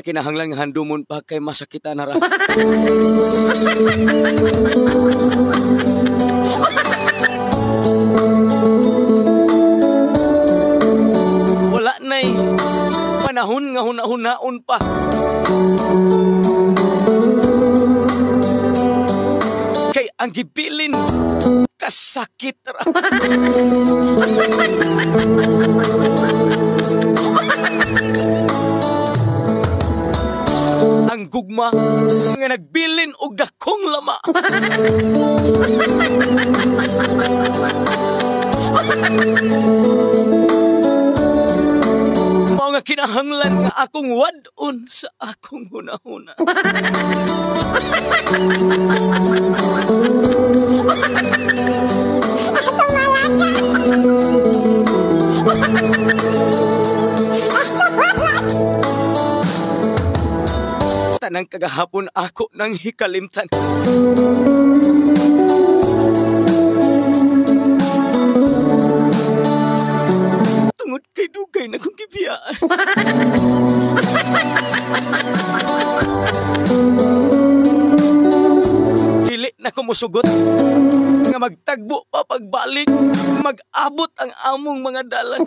kinahanglan nga handumon pa kay masakitan na ra. Wala na'y panahon nga hunaon pa. Kay ang gibilin kasakit ra. Ang gugma nga nagbilin og dakong lama. Mao nga kinahanglan nga akong wadon sa akong hunahuna. Tanang kagahapon ako nang hikalimtan. Tungod kay dugay na kong gibiyaan. Dili na ko musugot nga magtagbo pa pagbalik, mag-abot ang among mga dalan.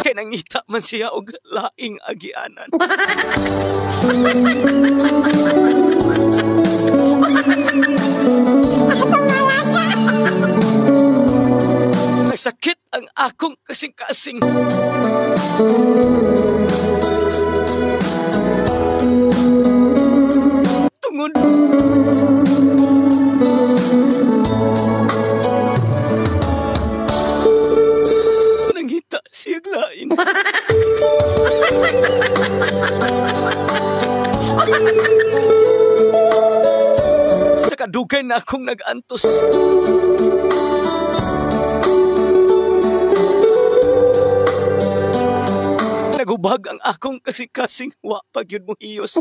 Kaya nangita man siya og laing agianan. Nagsakit ang akong kasing-kasing. Tungod nangita siya lain. Sa kadugay na akong nag-antos. Nagubag ang akong kasing-kasing wa pag yun mo hiyos.